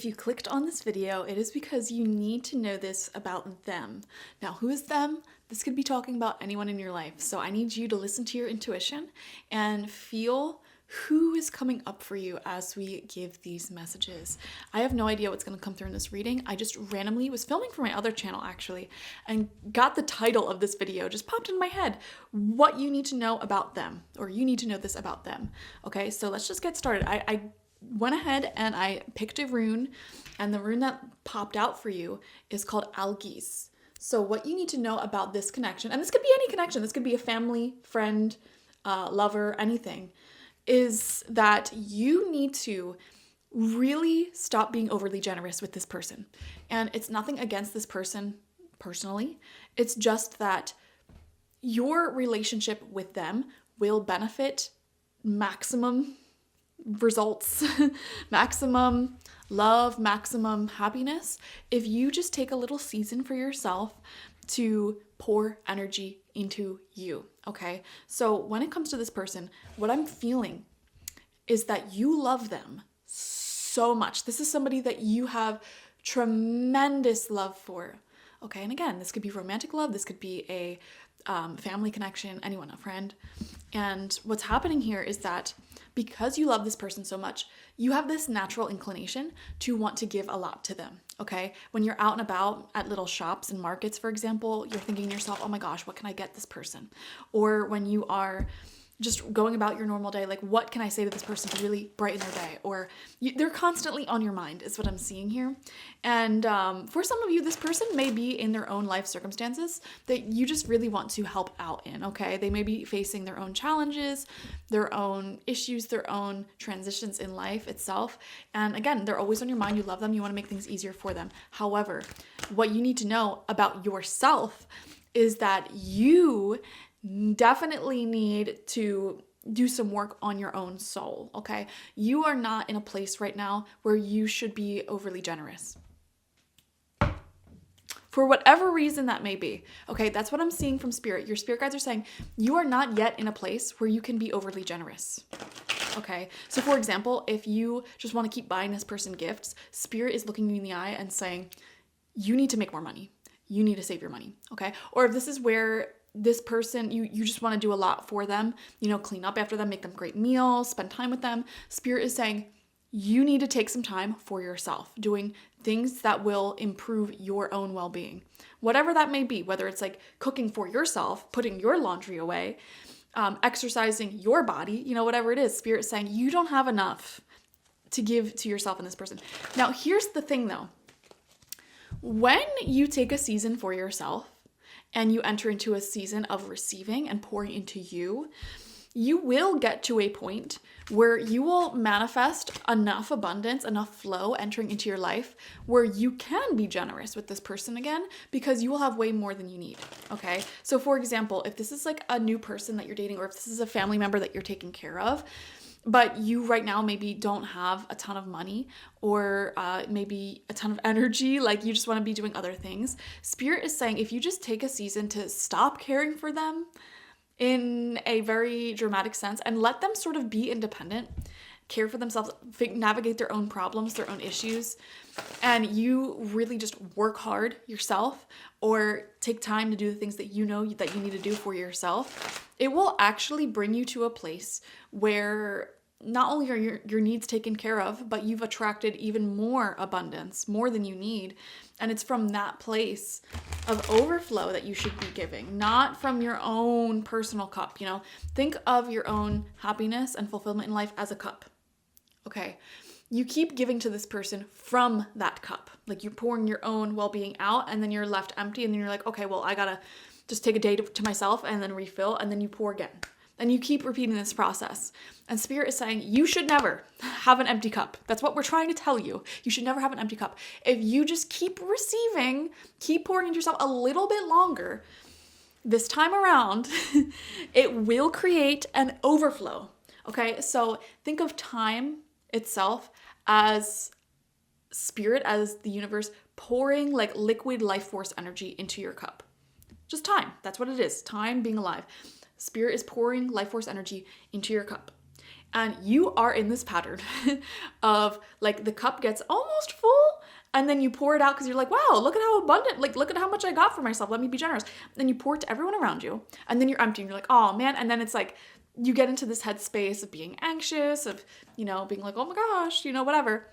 If you clicked on this video, it is because you need to know this about them. Now, who is them? This could be talking about anyone in your life. So I need you to listen to your intuition and feel who is coming up for you as we give these messages. I have no idea what's going to come through in this reading. I just randomly was filming for my other channel actually and got the title of this video, just popped in my head. What you need to know about them, or you need to know this about them. Okay, so let's just get started. I went ahead and I picked a rune, and the rune that popped out for you is called Algies. So what you need to know about this connection, and this could be any connection, this could be a family, friend, lover, anything, is that you need to really stop being overly generous with this person. And it's nothing against this person personally. It's just that your relationship with them will benefit maximum results, maximum love, maximum happiness if you just take a little season for yourself to pour energy into you, okay? So when it comes to this person, what I'm feeling is that you love them so much. This is somebody that you have tremendous love for, okay? And again, this could be romantic love, this could be a family connection, anyone, a friend. And what's happening here is that because you love this person so much, you have this natural inclination to want to give a lot to them, okay? When you're out and about at little shops and markets, for example, you're thinking to yourself, oh my gosh, what can I get this person? Or when you are just going about your normal day, like what can I say to this person to really brighten their day? Or they're constantly on your mind is what I'm seeing here. And for some of you, this person may be in their own life circumstances that you just really want to help out in, okay? They may be facing their own challenges, their own issues, their own transitions in life itself. And again, they're always on your mind. You love them. You want to make things easier for them. However, what you need to know about yourself is that you definitely need to do some work on your own soul, okay? You are not in a place right now where you should be overly generous. For whatever reason that may be, okay? That's what I'm seeing from Spirit. Your Spirit guides are saying you are not yet in a place where you can be overly generous, okay? So for example, if you just want to keep buying this person gifts, Spirit is looking you in the eye and saying, you need to make more money. You need to save your money, okay? Or if this is where this person, you just want to do a lot for them, you know, clean up after them, make them great meals, spend time with them. Spirit is saying you need to take some time for yourself, doing things that will improve your own well-being. Whatever that may be, whether it's like cooking for yourself, putting your laundry away, exercising your body, you know, whatever it is, Spirit is saying you don't have enough to give to yourself and this person. Now, here's the thing though. When you take a season for yourself, and you enter into a season of receiving and pouring into you, you will get to a point where you will manifest enough abundance, enough flow entering into your life where you can be generous with this person again because you will have way more than you need, okay? So for example, if this is like a new person that you're dating, or if this is a family member that you're taking care of, but you right now maybe don't have a ton of money or maybe a ton of energy, like you just want to be doing other things, Spirit is saying if you just take a season to stop caring for them in a very dramatic sense and let them sort of be independent, care for themselves, navigate their own problems, their own issues, and you really just work hard yourself or take time to do the things that you know that you need to do for yourself, it will actually bring you to a place where not only are your needs taken care of, but you've attracted even more abundance, more than you need. And it's from that place of overflow that you should be giving, not from your own personal cup, you know? Think of your own happiness and fulfillment in life as a cup, okay? You keep giving to this person from that cup. Like you're pouring your own well-being out and then you're left empty and then you're like, okay, well, I gotta just take a day to myself and then refill, and then you pour again. And you keep repeating this process. And Spirit is saying you should never have an empty cup. That's what we're trying to tell you. You should never have an empty cup. If you just keep receiving, keep pouring into yourself a little bit longer, this time around, it will create an overflow. Okay, so think of time itself as Spirit, as the universe pouring like liquid life force energy into your cup. Just time. That's what it is. Time being alive. Spirit is pouring life force energy into your cup. And you are in this pattern of like the cup gets almost full and then you pour it out because you're like, wow, look at how abundant, like look at how much I got for myself. Let me be generous. Then you pour it to everyone around you and then you're empty and you're like, oh man. And then it's like, you get into this headspace of being anxious, of, you know, being like, oh my gosh, you know, whatever.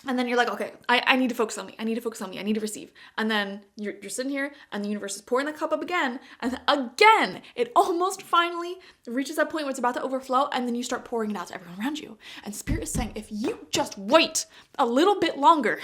And then you're like, okay, I need to focus on me. I need to focus on me. I need to receive. And then you're sitting here and the universe is pouring the cup up again. And again, it almost finally reaches that point where it's about to overflow. And then you start pouring it out to everyone around you. And Spirit is saying, if you just wait a little bit longer,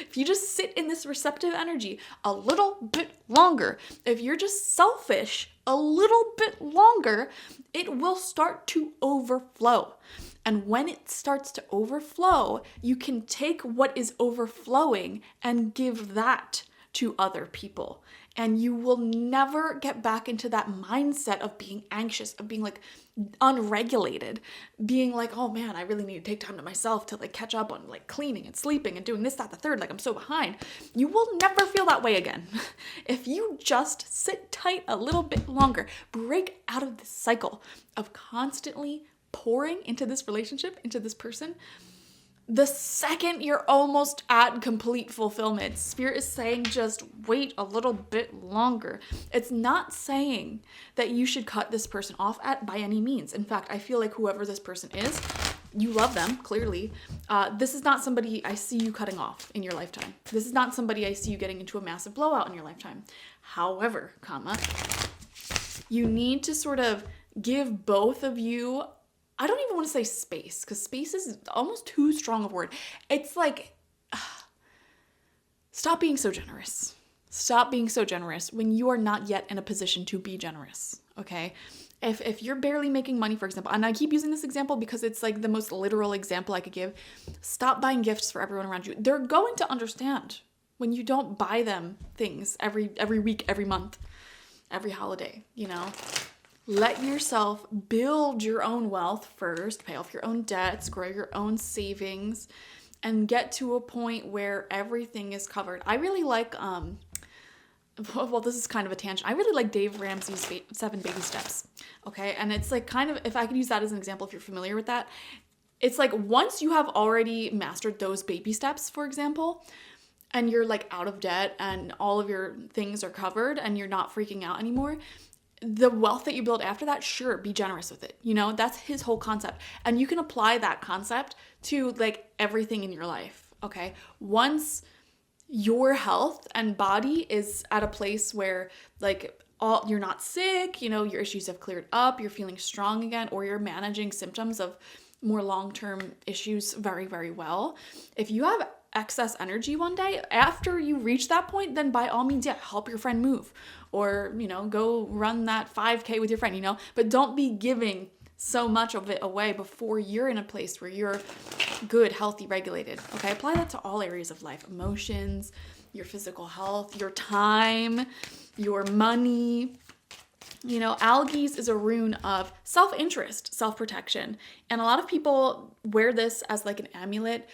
if you just sit in this receptive energy a little bit longer, if you're just selfish a little bit longer, it will start to overflow. And when it starts to overflow, you can take what is overflowing and give that to other people. And you will never get back into that mindset of being anxious, of being like unregulated, being like, oh man, I really need to take time to myself to like catch up on like cleaning and sleeping and doing this, that, the third, like I'm so behind. You will never feel that way again. If you just sit tight a little bit longer, break out of this cycle of constantly pouring into this relationship, into this person, the second you're almost at complete fulfillment, Spirit is saying just wait a little bit longer. It's not saying that you should cut this person off by any means. In fact, I feel like whoever this person is, you love them, clearly. This is not somebody I see you cutting off in your lifetime. This is not somebody I see you getting into a massive blowout in your lifetime. However, you need to sort of give both of you, I don't even want to say space, because space is almost too strong of a word. It's like, stop being so generous. Stop being so generous when you are not yet in a position to be generous, okay? If you're barely making money, for example, and I keep using this example because it's like the most literal example I could give, stop buying gifts for everyone around you. They're going to understand when you don't buy them things every week, every month, every holiday, you know? Let yourself build your own wealth first, pay off your own debts, grow your own savings, and get to a point where everything is covered. I really like, well, this is kind of a tangent. I really like Dave Ramsey's 7 Baby Steps, okay? And it's like kind of, if I could use that as an example, if you're familiar with that, it's like once you have already mastered those baby steps, for example, and you're like out of debt and all of your things are covered and you're not freaking out anymore, the wealth that you build after that, sure, be generous with it. You know, that's his whole concept. And you can apply that concept to like everything in your life, okay? Once your health and body is at a place where like you're not sick, you know, your issues have cleared up, you're feeling strong again, or you're managing symptoms of more long-term issues very, very well. If you have excess energy one day, after you reach that point, then by all means, yeah, help your friend move, or, you know, go run that 5K with your friend, you know, but don't be giving so much of it away before you're in a place where you're good, healthy, regulated. Okay, apply that to all areas of life: emotions, your physical health, your time, your money. You know, algaes is a rune of self-interest, self-protection, and a lot of people wear this as like an amulet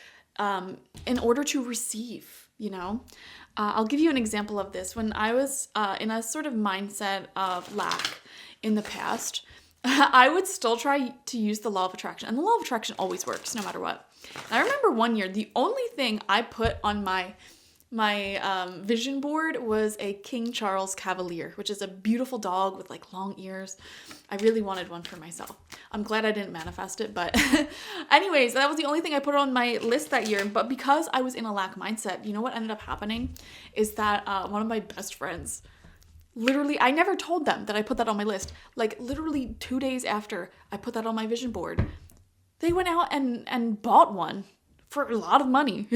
in order to receive, you know. I'll give you an example of this. When I was in a sort of mindset of lack in the past, I would still try to use the law of attraction. And the law of attraction always works, no matter what. And I remember one year, the only thing I put on my vision board was a King Charles Cavalier, which is a beautiful dog with like long ears. I really wanted one for myself. I'm glad I didn't manifest it, but anyways, that was the only thing I put on my list that year. But because I was in a lack mindset, you know what ended up happening is that one of my best friends, literally, I never told them that I put that on my list. Like literally 2 days after I put that on my vision board, they went out and bought one for a lot of money.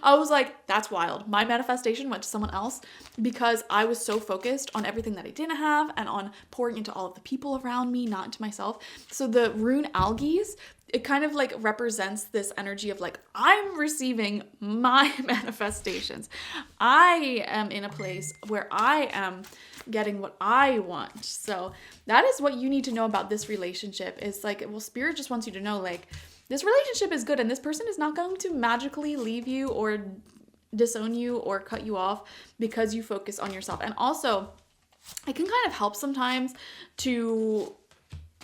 I was like, that's wild. My manifestation went to someone else because I was so focused on everything that I didn't have and on pouring into all of the people around me, not into myself. So the rune algaes, it kind of like represents this energy of like, I'm receiving my manifestations. I am in a place where I am getting what I want. So that is what you need to know about this relationship. Is like, well, Spirit just wants you to know, like, this relationship is good and this person is not going to magically leave you or disown you or cut you off because you focus on yourself. And also, it can kind of help sometimes to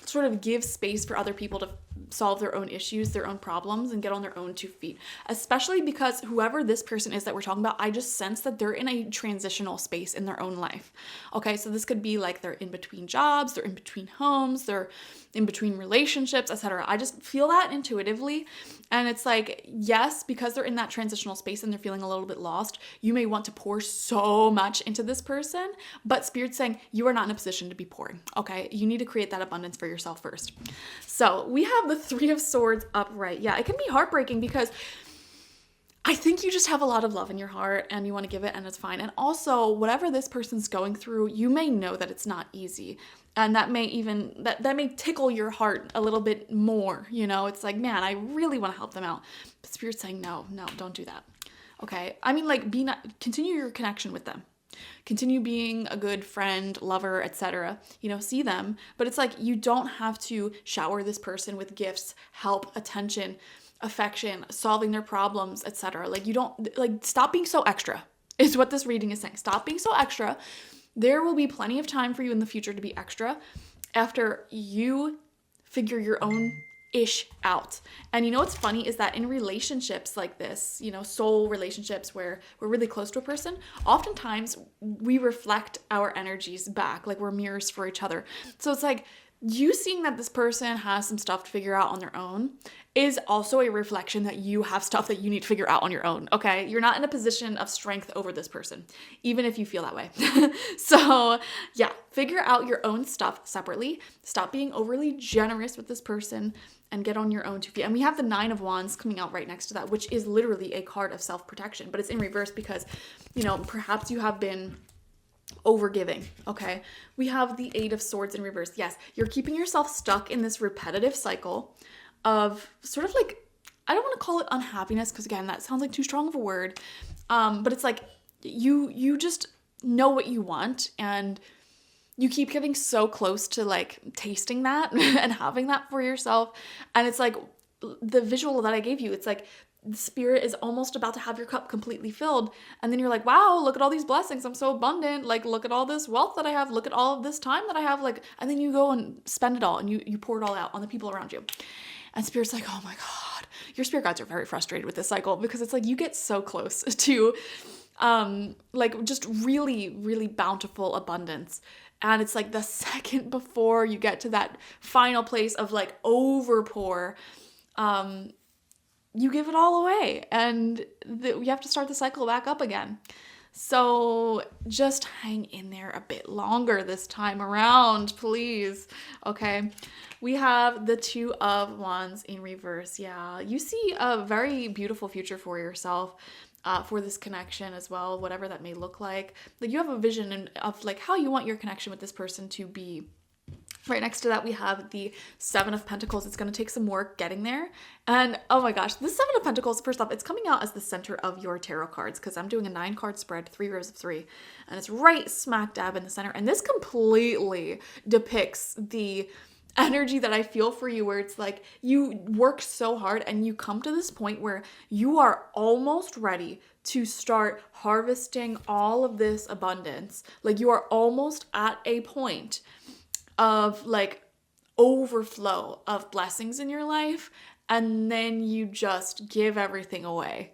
sort of give space for other people to solve their own issues, their own problems, and get on their own 2 feet. Especially because whoever this person is that we're talking about, I just sense that they're in a transitional space in their own life. Okay, so this could be like they're in between jobs, they're in between homes, they're in between relationships, etc. I just feel that intuitively. And it's like, yes, because they're in that transitional space and they're feeling a little bit lost, you may want to pour so much into this person, but Spirit's saying you are not in a position to be pouring, okay? You need to create that abundance for yourself first. So we have the 3 of Swords upright. Yeah, it can be heartbreaking because I think you just have a lot of love in your heart and you want to give it, and it's fine. And also, whatever this person's going through, you may know that it's not easy. And that may even, that may tickle your heart a little bit more, you know? It's like, man, I really want to help them out. But Spirit's saying, no, don't do that. Okay? I mean, like, continue your connection with them. Continue being a good friend, lover, etc. You know, see them. But it's like, you don't have to shower this person with gifts, help, attention, affection, solving their problems, etc. Like, you don't, like, stop being so extra is what this reading is saying. Stop being so extra. There will be plenty of time for you in the future to be extra after you figure your own ish out. And you know what's funny is that in relationships like this, you know, soul relationships where we're really close to a person, oftentimes we reflect our energies back, like we're mirrors for each other. So it's like, you seeing that this person has some stuff to figure out on their own is also a reflection that you have stuff that you need to figure out on your own, okay? You're not in a position of strength over this person, even if you feel that way. So yeah, figure out your own stuff separately. Stop being overly generous with this person and get on your own 2 feet. And we have the 9 of Wands coming out right next to that, which is literally a card of self-protection, but it's in reverse because, you know, perhaps you have been overgiving, okay? We have the 8 of Swords in reverse. Yes, you're keeping yourself stuck in this repetitive cycle of sort of like, I don't want to call it unhappiness because again, that sounds like too strong of a word. But it's like you just know what you want and you keep getting so close to like tasting that and having that for yourself. And it's like the visual that I gave you, it's like the Spirit is almost about to have your cup completely filled. And then you're like, wow, look at all these blessings. I'm so abundant. Like, look at all this wealth that I have. Look at all of this time that I have. Like, and then you go and spend it all and you pour it all out on the people around you. And Spirit's like, oh my God, your spirit guides are very frustrated with this cycle because it's like you get so close to like just really, really bountiful abundance. And it's like the second before you get to that final place of like overpour, you give it all away and you have to start the cycle back up again. So just hang in there a bit longer this time around, please. Okay. We have the 2 of Wands in reverse. Yeah. You see a very beautiful future for yourself, for this connection as well, whatever that may look like. Like you have a vision of like how you want your connection with this person to be. Right next to that, we have the 7 of Pentacles. It's going to take some work getting there. And oh my gosh, the 7 of Pentacles, first off, it's coming out as the center of your tarot cards because I'm doing a 9-card spread, 3 rows of 3. And it's right smack dab in the center. And this completely depicts the energy that I feel for you where it's like you work so hard and you come to this point where you are almost ready to start harvesting all of this abundance. Like you are almost at a point of like overflow of blessings in your life, and then you just give everything away.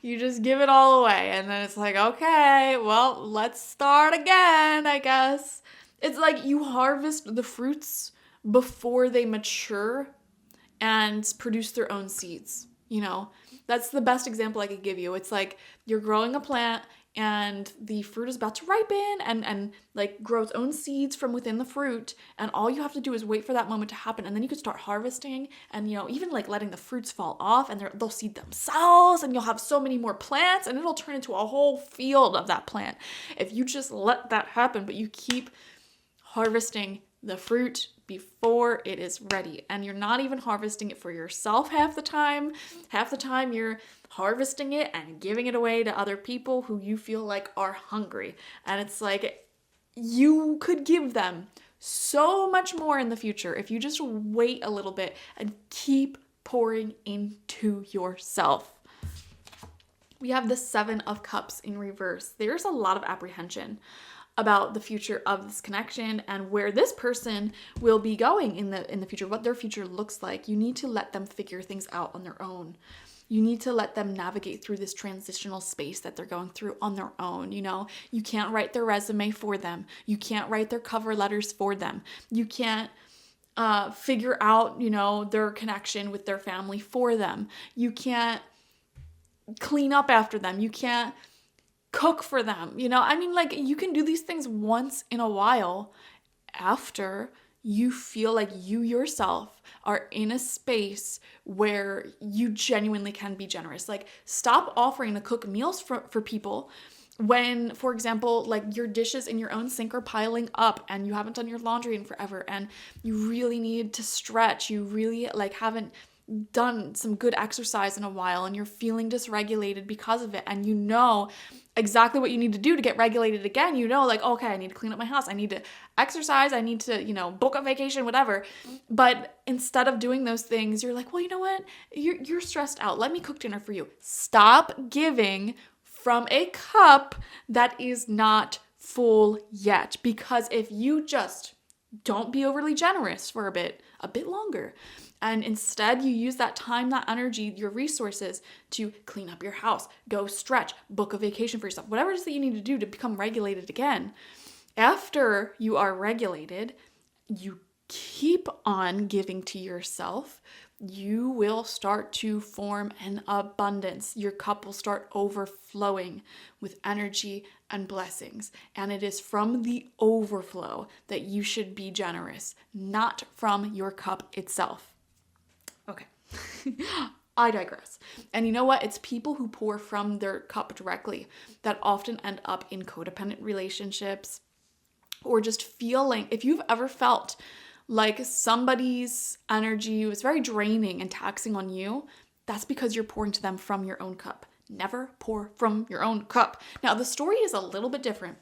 You just give it all away, and then it's like, okay, well, let's start again, I guess. It's like you harvest the fruits before they mature and produce their own seeds, you know? That's the best example I could give you. It's like you're growing a plant and the fruit is about to ripen and like grow its own seeds from within the fruit. And all you have to do is wait for that moment to happen. And then you can start harvesting and, you know, even like letting the fruits fall off and they'll seed themselves and you'll have so many more plants and it'll turn into a whole field of that plant. If you just let that happen, but you keep harvesting the fruit before it is ready. And you're not even harvesting it for yourself half the time. Half the time you're harvesting it and giving it away to other people who you feel like are hungry. And it's like you could give them so much more in the future if you just wait a little bit and keep pouring into yourself. We have the 7 of Cups in reverse. There's a lot of apprehension. about the future of this connection and where this person will be going in the future, what their future looks like. You need to let them figure things out on their own. You need to let them navigate through this transitional space that they're going through on their own. You know, you can't write their resume for them. You can't write their cover letters for them. You can't figure out, you know, their connection with their family for them. You can't clean up after them. You can't cook for them. You know, I mean, like, you can do these things once in a while after you feel like you yourself are in a space where you genuinely can be generous. Like, stop offering to cook meals for people when, for example, like your dishes in your own sink are piling up and you haven't done your laundry in forever and you really need to stretch. You really like haven't done some good exercise in a while and you're feeling dysregulated because of it, and you know exactly what you need to do to get regulated again. You know, like, okay, I need to clean up my house, I need to exercise, I need to, you know, book a vacation, whatever. But instead of doing those things, you're like, well, you know what, you're stressed out, let me cook dinner for you. Stop giving from a cup that is not full yet, because if you just don't be overly generous for a bit longer, and instead you use that time, that energy, your resources to clean up your house, go stretch, book a vacation for yourself, whatever it is that you need to do to become regulated again. After you are regulated, you keep on giving to yourself, you will start to form an abundance. Your cup will start overflowing with energy and blessings. And it is from the overflow that you should be generous, not from your cup itself. Okay, I digress. And you know what? It's people who pour from their cup directly that often end up in codependent relationships, or just feeling, if you've ever felt like somebody's energy was very draining and taxing on you, that's because you're pouring to them from your own cup. Never pour from your own cup. Now, the story is a little bit different.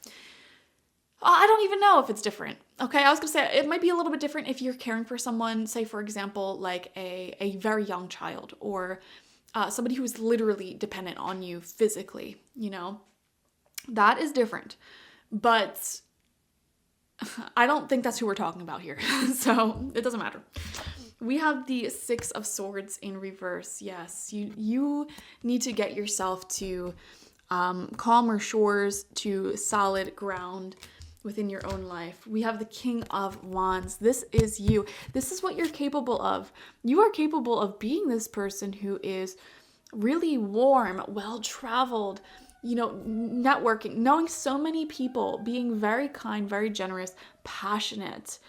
I don't even know if it's different. Okay, I was gonna say it might be a little bit different if you're caring for someone, say for example, like a very young child, or somebody who is literally dependent on you physically, you know? That is different. But I don't think that's who we're talking about here. So it doesn't matter. We have the Six of Swords in reverse. Yes, you need to get yourself to calmer shores, to solid ground within your own life. We have the King of Wands. This is you. This is what you're capable of. You are capable of being this person who is really warm, well-traveled, you know, networking, knowing so many people, being very kind, very generous, passionate,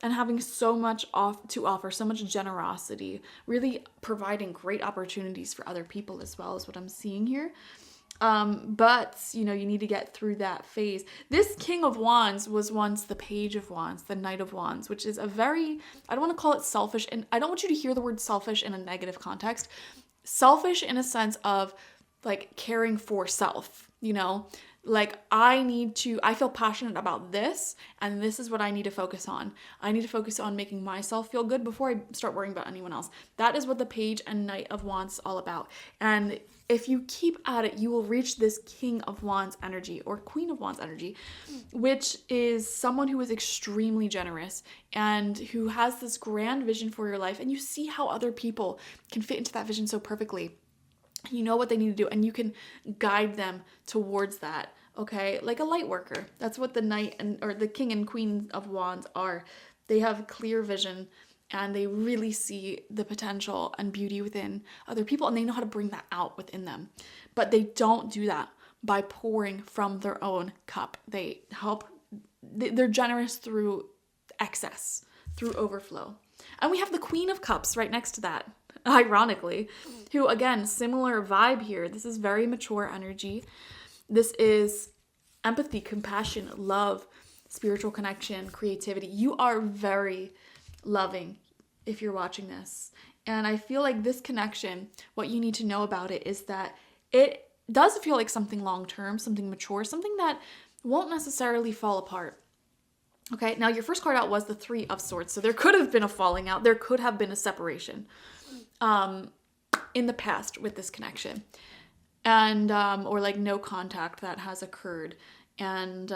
and having so much to offer, so much generosity, really providing great opportunities for other people as well, is what I'm seeing here. But, you know, you need to get through that phase. This King of Wands was once the Page of Wands, the Knight of Wands, which is a very, I don't want to call it selfish, and I don't want you to hear the word selfish in a negative context. Selfish in a sense of like caring for self, you know, like I feel passionate about this, and this is what I need to focus on. I need to focus on making myself feel good before I start worrying about anyone else. That is what the Page and Knight of Wands is all about. And if you keep at it, you will reach this King of Wands energy or Queen of Wands energy, which is someone who is extremely generous and who has this grand vision for your life. And you see how other people can fit into that vision so perfectly. You know what they need to do, and you can guide them towards that, okay? Like a light worker. That's what the Knight or the King and Queen of Wands are. They have clear vision, and they really see the potential and beauty within other people, and they know how to bring that out within them. But they don't do that by pouring from their own cup. They're generous through excess, through overflow. And we have the Queen of Cups right next to that, ironically, who, again, similar vibe here. This is very mature energy. This is empathy, compassion, love, spiritual connection, creativity. You are very loving if you're watching this. And I feel like this connection, what you need to know about it is that it does feel like something long-term, something mature, something that won't necessarily fall apart. Okay, now your first card out was the Three of Swords. So there could have been a falling out. There could have been a separation in the past with this connection. And, or like no contact that has occurred. And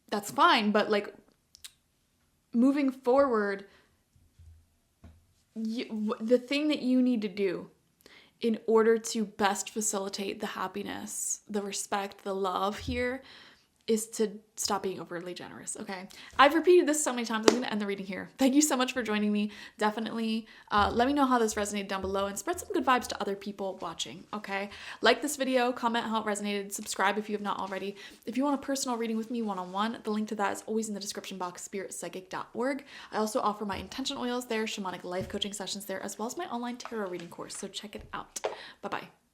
that's fine. But like moving forward, the thing that you need to do in order to best facilitate the happiness, the respect, the love here is to stop being overly generous, okay? I've repeated this so many times, I'm gonna end the reading here. Thank you so much for joining me. Definitely let me know how this resonated down below and spread some good vibes to other people watching, okay? Like this video, comment how it resonated, subscribe if you have not already. If you want a personal reading with me one-on-one, the link to that is always in the description box, spiritpsychic.org. I also offer my intention oils there, shamanic life coaching sessions there, as well as my online tarot reading course, so check it out. Bye-bye.